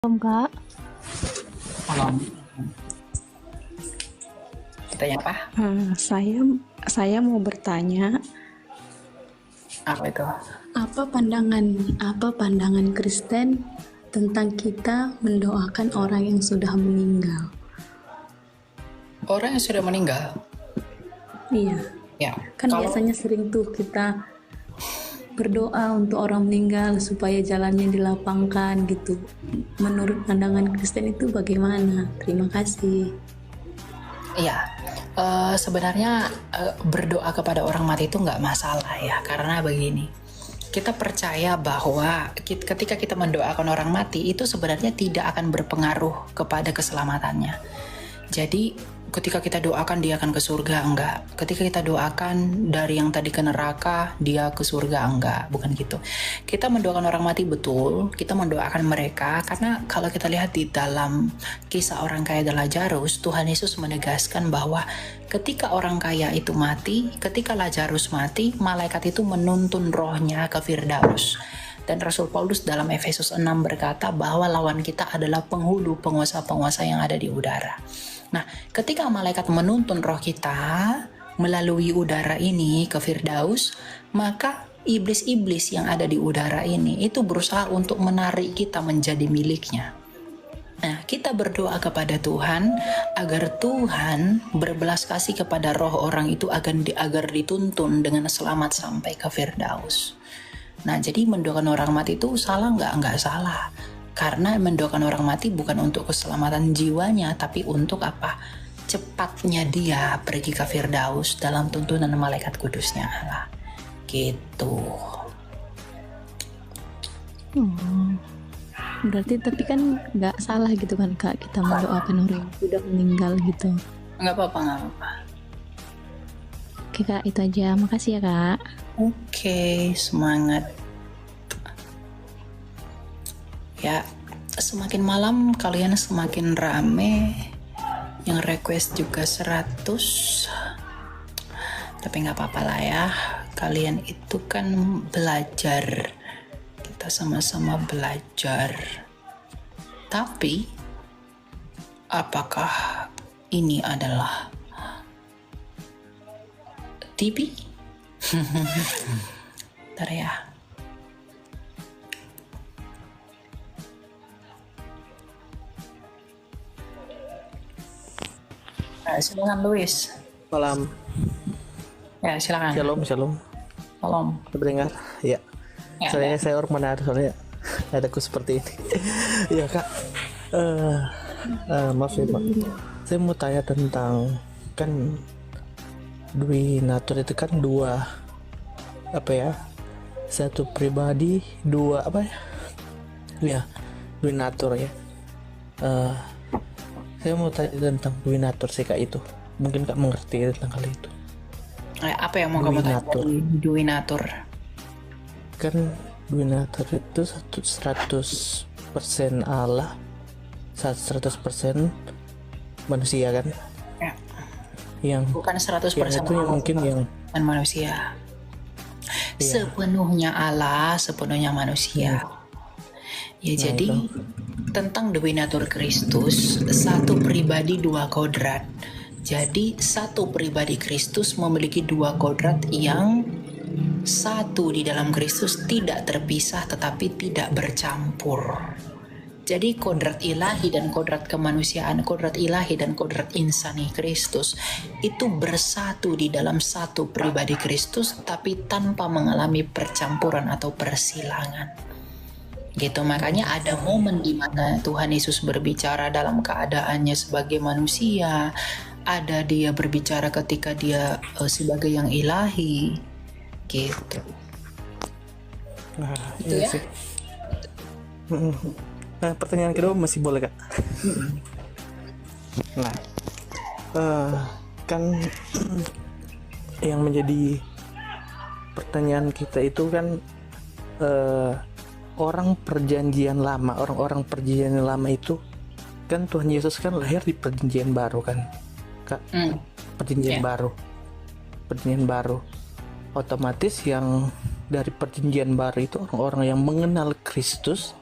Kak. Malam. Tanya apa? Saya mau bertanya, Apa itu? apa pandangan Kristen tentang kita mendoakan orang yang sudah meninggal? Orang yang sudah meninggal. Iya, Ya. kan Kalau biasanya sering tuh kita berdoa untuk orang meninggal supaya jalannya dilapangkan gitu. Menurut pandangan Kristen itu bagaimana? Terima kasih. iya, sebenarnya berdoa kepada orang mati itu nggak masalah ya, karena begini. Kita percaya bahwa ketika kita mendoakan orang mati itu sebenarnya tidak akan berpengaruh kepada keselamatannya. Jadi ketika kita doakan dia akan ke surga, enggak. Ketika kita doakan dari yang tadi ke neraka, dia ke surga, enggak. Bukan gitu. Kita mendoakan orang mati betul, kita mendoakan mereka, karena kalau kita lihat di dalam kisah orang kaya dan Lazarus, Tuhan Yesus menegaskan bahwa ketika orang kaya itu mati, ketika Lazarus mati, malaikat itu menuntun rohnya ke Firdaus. Dan Rasul Paulus dalam Efesus 6 berkata bahwa lawan kita adalah penghulu, penguasa-penguasa yang ada di udara. Nah, ketika malaikat menuntun roh kita melalui udara ini ke Firdaus, maka iblis-iblis yang ada di udara ini itu berusaha untuk menarik kita menjadi miliknya. Nah, kita berdoa kepada Tuhan agar Tuhan berbelas kasih kepada roh orang itu agar dituntun dengan selamat sampai ke Firdaus. Nah, jadi mendoakan orang mati itu salah nggak? Nggak salah. Karena mendoakan orang mati bukan untuk keselamatan jiwanya, tapi untuk apa? Cepatnya dia pergi ke Firdaus dalam tuntunan malaikat kudusnya Allah. Gitu. Berarti tapi kan nggak salah gitu kan Kak, kita mendoakan orang yang sudah meninggal gitu. Nggak apa-apa, nggak apa-apa. Oke Kak, itu aja. Makasih ya Kak. Oke, semangat. Ya, semakin malam kalian semakin rame. Yang request juga 100. Tapi nggak apa-apa lah ya. Kalian itu kan belajar. Kita sama-sama belajar. Tapi, apakah ini adalah TV? Bentar ya. Silakan Luis. Malam. Ya, silakan. Shalom. Salam. Terdengar? Ya. Ya, Saya orang Manado soalnya adaku seperti ini. Ya Kak. Maaf ya Pak. Saya mau tanya tentang kan Dwi Natur itu kan dua apa ya? Satu pribadi, dua apa ya? Ya, Dwi Natur ya. Saya mau tanya tentang Dwi Natur sih Kak itu. Mungkin Kak mengerti tentang hal itu. Apa yang mau kamu tanya dari Dwi Natur? Kan Dwi Natur itu 100% Allah, 100% manusia kan? Ya. Yang Bukan 100% yang itu yang mungkin yang dan manusia. Iya. Sepenuhnya Allah, sepenuhnya manusia. Ya, jadi tentang Dwi Natur Kristus, satu pribadi dua kodrat. Jadi satu pribadi Kristus memiliki dua kodrat yang satu di dalam Kristus tidak terpisah tetapi tidak bercampur. Jadi kodrat ilahi dan kodrat kemanusiaan, kodrat ilahi dan kodrat insani Kristus itu bersatu di dalam satu pribadi Kristus tapi tanpa mengalami percampuran atau persilangan. Gitu, makanya ada momen di mana Tuhan Yesus berbicara dalam keadaannya sebagai manusia, ada dia berbicara ketika dia sebagai yang ilahi, gitu. nah, Itu iya ya? sih. Nah, pertanyaan kedua masih boleh Kak? Nah, kan yang menjadi pertanyaan kita itu kan orang orang-orang perjanjian lama itu kan Tuhan Yesus kan lahir di perjanjian baru kan Kak. Perjanjian baru otomatis yang dari perjanjian baru itu orang-orang yang mengenal Kristus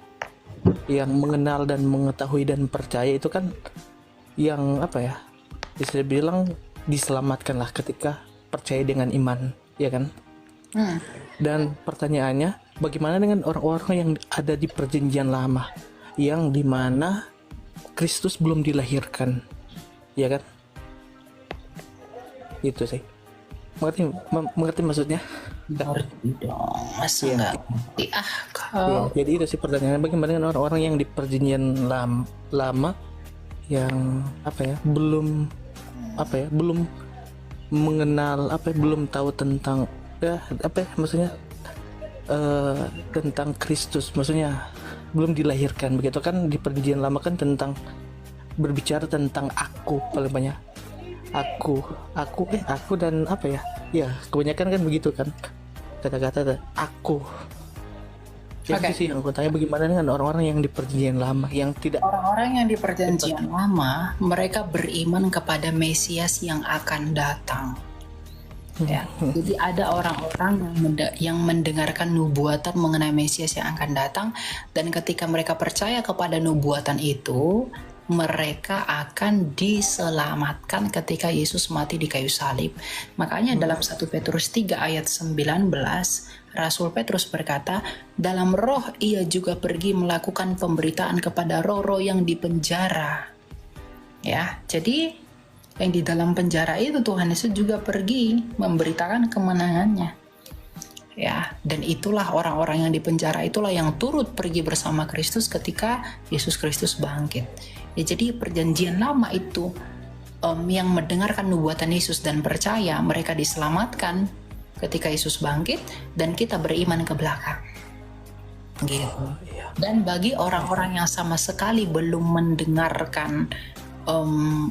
yang mengenal dan mengetahui dan percaya itu kan yang apa ya, bisa dibilang diselamatkanlah ketika percaya dengan iman, ya kan? Dan pertanyaannya, bagaimana dengan orang-orang yang ada di perjanjian lama, yang dimana Kristus belum dilahirkan, ya kan? Itu sih. Mengerti maksudnya? Ngerti dong, masa Iya. nggak ngerti Iya, kau. jadi itu sih pertanyaannya, bagaimana dengan orang-orang yang di perjanjian lama yang apa ya, belum mengenal belum tahu tentang maksudnya tentang Kristus, maksudnya belum dilahirkan begitu kan. Di perjanjian lama kan tentang berbicara tentang aku, paling banyak aku dan kebanyakan kan begitu kan, kata-kata aku. Jadi Oke. itu sih yang aku tanya, bagaimana dengan orang-orang yang di perjanjian lama yang tidak Orang-orang yang di perjanjian lama, mereka beriman kepada Mesias yang akan datang. Ya, jadi ada orang-orang yang mendengarkan nubuatan mengenai Mesias yang akan datang, dan ketika mereka percaya kepada nubuatan itu, mereka akan diselamatkan ketika Yesus mati di kayu salib. Makanya dalam 1 Petrus 3 ayat 19, Rasul Petrus berkata, dalam roh ia juga pergi melakukan pemberitaan kepada roh-roh yang di penjara. Ya, jadi yang di dalam penjara itu Tuhan Yesus juga pergi memberitakan kemenangannya. Ya, dan itulah orang-orang yang di penjara itulah yang turut pergi bersama Kristus ketika Yesus Kristus bangkit. Ya, jadi perjanjian lama itu yang mendengarkan nubuatan Yesus dan percaya, mereka diselamatkan ketika Yesus bangkit, dan kita beriman ke belakang. Gitu. Dan bagi orang-orang yang sama sekali belum mendengarkan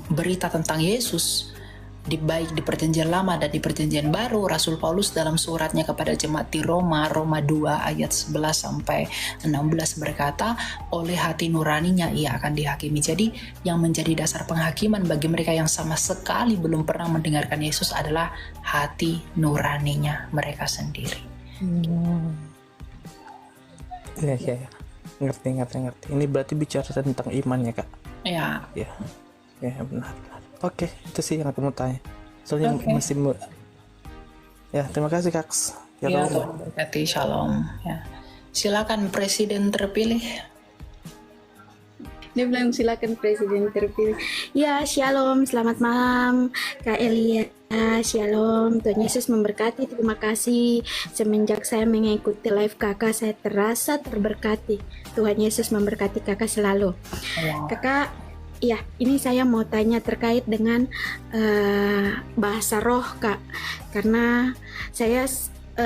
berita tentang Yesus, baik di perjanjian lama dan di perjanjian baru, Rasul Paulus dalam suratnya kepada jemaat di Roma 2 ayat 11 sampai 16 berkata, oleh hati nuraninya ia akan dihakimi. Jadi yang menjadi dasar penghakiman bagi mereka yang sama sekali belum pernah mendengarkan Yesus adalah hati nuraninya mereka sendiri. ya ngerti. Ini berarti bicara tentang iman ya, Kak? Ya. Ya benar. Oke, itu sih yang aku mau tanya. Soalnya masih ya, terima kasih Kak. Ya, berkati shalom. Ya. Silakan Presiden terpilih. Dia bilang silakan Presiden terpilih. Ya, shalom, selamat malam Kak Elia. Shalom, Tuhan Yesus memberkati. Terima kasih, semenjak saya mengikuti live kakak, saya terasa terberkati. Tuhan Yesus memberkati kakak selalu. Kakak, ya, ini saya mau tanya terkait dengan bahasa roh, Kak. Karena saya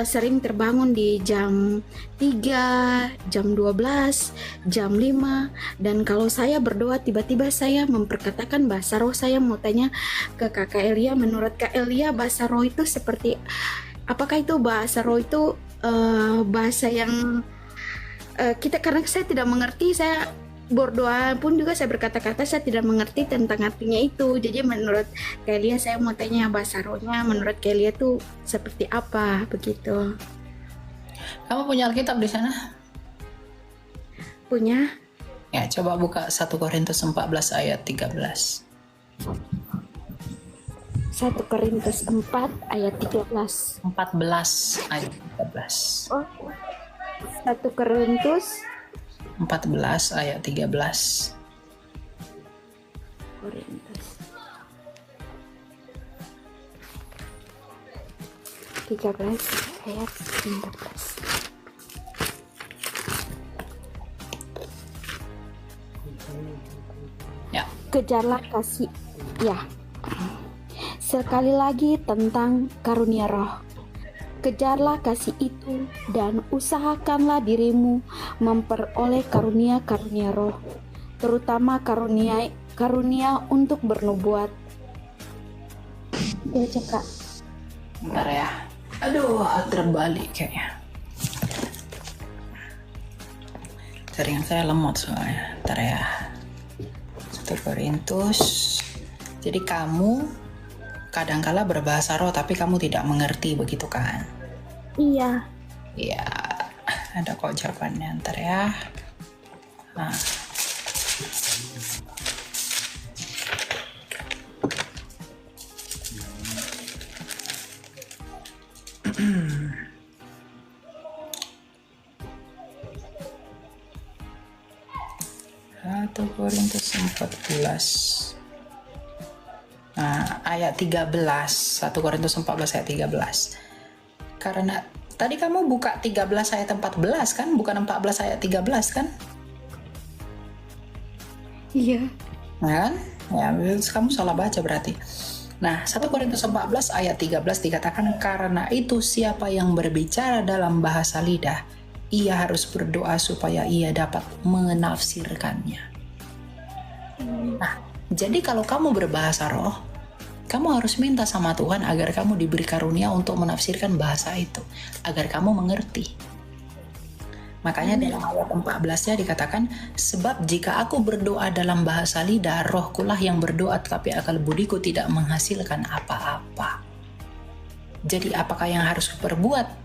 sering terbangun di jam 3, jam 12, jam 5. Dan kalau saya berdoa, tiba-tiba saya memperkatakan bahasa roh. Saya mau tanya ke Kakak Elia, menurut Kak Elia, bahasa roh itu seperti, apakah itu bahasa roh itu bahasa yang kita, karena saya tidak mengerti, saya berdoa pun juga saya berkata-kata, saya tidak mengerti tentang artinya itu. Jadi menurut Kelia saya mau tanya bahasa rohnya, menurut Kelia itu seperti apa begitu? Kamu punya Alkitab di sana? Punya. Ya, coba buka 1 Korintus 14 ayat 13. 1 Korintus 4 ayat 13. 14 ayat 13. Oh, 1 Korintus 14 ayat 13. Korintus 13 ayat 15. Ya. Kejarlah kasih, ya. Sekali lagi tentang karunia roh. Kejarlah kasih itu dan usahakanlah dirimu memperoleh karunia-karunia roh, terutama karunia untuk bernubuat. Ya, Kak. Bentar ya. Aduh, terbalik kayaknya. Jaringan saya lemot soalnya. Bentar ya. 1 Korintus. Jadi kamu kadangkala berbahasa roh tapi kamu tidak mengerti, begitu kan? Iya. Iya, ada kok jawabannya, ntar ya. Nah, Satu Korintus 14. Nah, ayat 13. 1 Korintus 14 ayat 13. Karena tadi kamu buka 13 ayat 14 kan? Bukan 14 ayat 13 kan? Iya. Kan? Ya, kamu salah baca berarti. Nah, 1 Korintus 14 ayat 13 dikatakan, karena itu siapa yang berbicara dalam bahasa lidah, ia harus berdoa supaya ia dapat menafsirkannya. Nah, jadi kalau kamu berbahasa roh, kamu harus minta sama Tuhan agar kamu diberi karunia untuk menafsirkan bahasa itu, agar kamu mengerti. Makanya dalam ayat 14-nya dikatakan, sebab jika aku berdoa dalam bahasa lidah, rohkulah yang berdoa, tetapi akal budiku tidak menghasilkan apa-apa. Jadi apakah yang harus kuperbuat?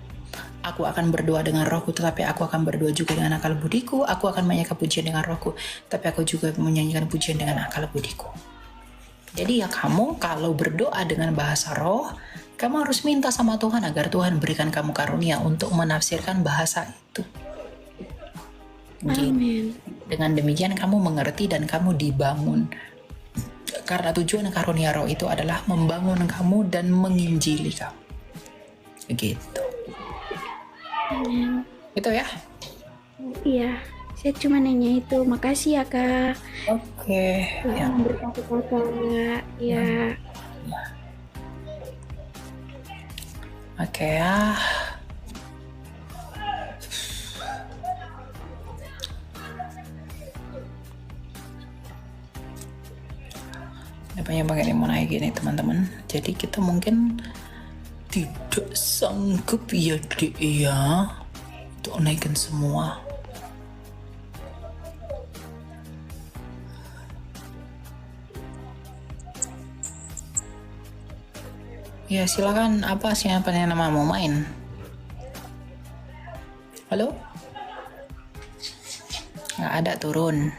Aku akan berdoa dengan rohku, tetapi aku akan berdoa juga dengan akal budiku. Aku akan menyanyikan pujian dengan rohku, tapi aku juga menyanyikan pujian dengan akal budiku. Jadi ya kamu kalau berdoa dengan bahasa roh, kamu harus minta sama Tuhan agar Tuhan berikan kamu karunia untuk menafsirkan bahasa itu. Amin. Dengan demikian kamu mengerti dan kamu dibangun. Karena tujuan karunia roh itu adalah membangun kamu dan menginjili kamu. Begitu. Amin. Itu ya. Iya, saya cuma nanya itu. Makasih ya Kak. Oke. Ya. Tuhan memberkati Kakak. Ya. Oke ya. Banyak banget yang mau naik gini teman-teman. Jadi kita mungkin tidak sanggup ya dek ya untuk naikin semua. Ya silakan, apa siapa yang nama mau main? Halo? Nggak ada turun.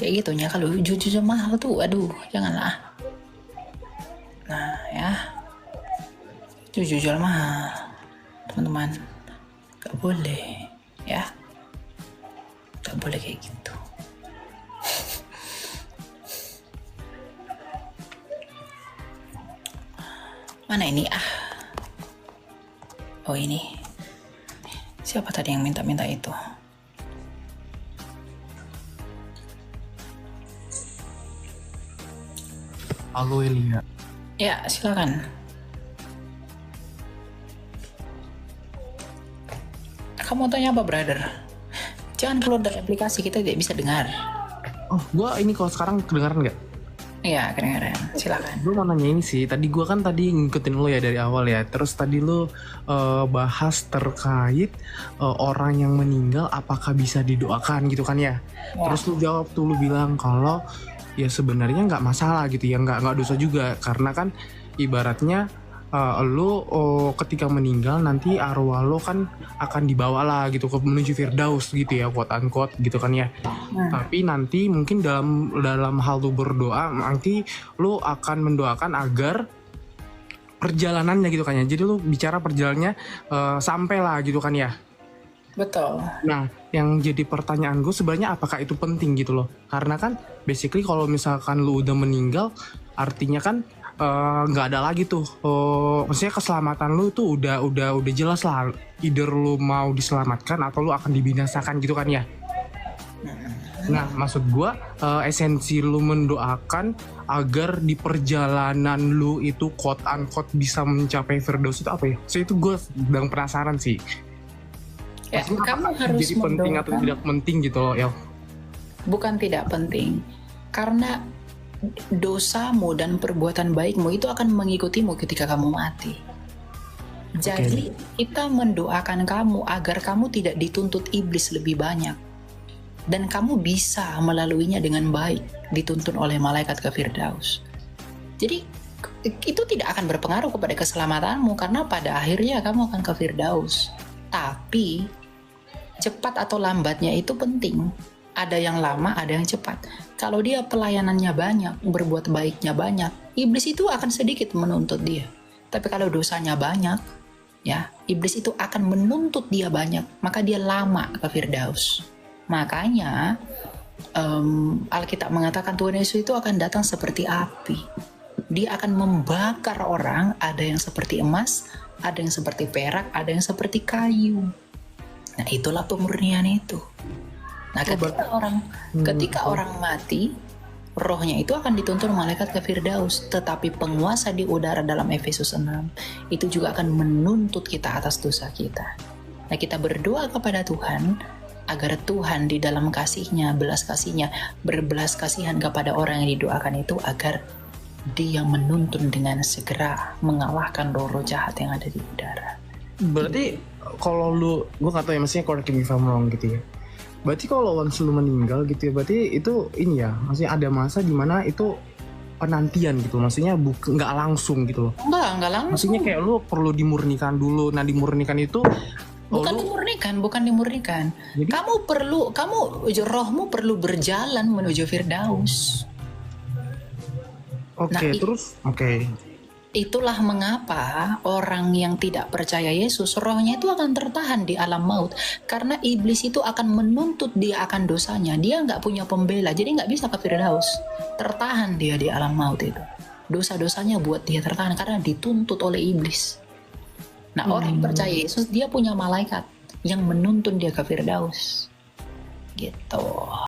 Kayak gitunya kalau jujur mahal tuh, aduh janganlah. Nah ya, jujur mahal teman-teman, gak boleh ya, gak boleh kayak gitu. Mana ini oh ini siapa tadi yang minta-minta itu? Halo Elia. Ya, silakan. Kamu tanya apa, brother? Jangan keluar dari aplikasi, kita tidak bisa dengar. Oh, gua ini kalau sekarang kedengaran nggak? Iya, kedengaran. Silakan. Gue mau nanya ini sih. Tadi gua kan tadi ngikutin lo ya dari awal ya. Terus tadi lo bahas terkait orang yang meninggal apakah bisa didoakan gitu kan ya. Terus lo jawab tuh, lo bilang kalau ya sebenarnya nggak masalah gitu ya, nggak dosa juga, karena kan ibaratnya lo ketika meninggal nanti arwah lo kan akan dibawa lah gitu ke menuju Firdaus gitu ya, quote unquote gitu kan ya. Tapi nanti mungkin dalam hal lo berdoa nanti lo akan mendoakan agar perjalanannya gitu kan ya, jadi lo bicara perjalanannya sampai lah gitu kan ya. Betul. Nah, yang jadi pertanyaan gue sebenarnya apakah itu penting gitu loh? Karena kan basically kalau misalkan lu udah meninggal, artinya kan nggak ada lagi tuh. Maksudnya keselamatan lu tuh udah jelas lah. Either lu mau diselamatkan atau lu akan dibinasakan gitu kan ya. Nah, maksud gue esensi lu mendoakan agar di perjalanan lu itu quote unquote bisa mencapai Firdaus itu apa ya? So itu gue sedang penasaran sih. Ya, kamu harus jadi penting atau tidak penting gitu loh, El? Bukan tidak penting, karena dosamu dan perbuatan baikmu itu akan mengikutimu ketika kamu mati. Jadi kita mendoakan kamu agar kamu tidak dituntut iblis lebih banyak, dan kamu bisa melaluinya dengan baik, dituntun oleh malaikat ke Firdaus. Jadi itu tidak akan berpengaruh kepada keselamatanmu, karena pada akhirnya kamu akan ke Firdaus. Tapi cepat atau lambatnya itu penting. Ada yang lama, ada yang cepat. Kalau dia pelayanannya banyak, berbuat baiknya banyak, iblis itu akan sedikit menuntut dia. Tapi kalau dosanya banyak, ya, iblis itu akan menuntut dia banyak, maka dia lama ke Firdaus. Makanya Alkitab mengatakan Tuhan Yesus itu akan datang seperti api. Dia akan membakar orang, ada yang seperti emas, ada yang seperti perak, ada yang seperti kayu. Nah, itulah pemurnian itu. Nah, ketika orang mati, rohnya itu akan dituntun malaikat ke Firdaus, tetapi penguasa di udara dalam Efesus 6 itu juga akan menuntut kita atas dosa kita. Nah, kita berdoa kepada Tuhan agar Tuhan di dalam kasih-Nya, belas kasih-Nya, berbelas kasihan kepada orang yang didoakan itu, agar Dia menuntun dengan segera mengalahkan roh-roh jahat yang ada di udara. Berarti kalau gue nggak tahu ya, maksudnya correct me if I'm wrong gitu ya. Berarti kalau once lu meninggal gitu ya, berarti itu ini ya, maksudnya ada masa dimana itu penantian gitu, maksudnya nggak langsung gitu loh. Enggak langsung. Maksudnya kayak lu perlu dimurnikan dulu. Nah, dimurnikan itu bukan dimurnikan. Jadi? Rohmu perlu berjalan menuju Firdaus. Oke, Itulah mengapa orang yang tidak percaya Yesus, rohnya itu akan tertahan di alam maut. Karena iblis itu akan menuntut dia akan dosanya. Dia nggak punya pembela, jadi nggak bisa ke Firdaus. Tertahan dia di alam maut itu. Dosa-dosanya buat dia tertahan karena dituntut oleh iblis. Nah, orang yang percaya Yesus, dia punya malaikat yang menuntun dia ke Firdaus. Gitu.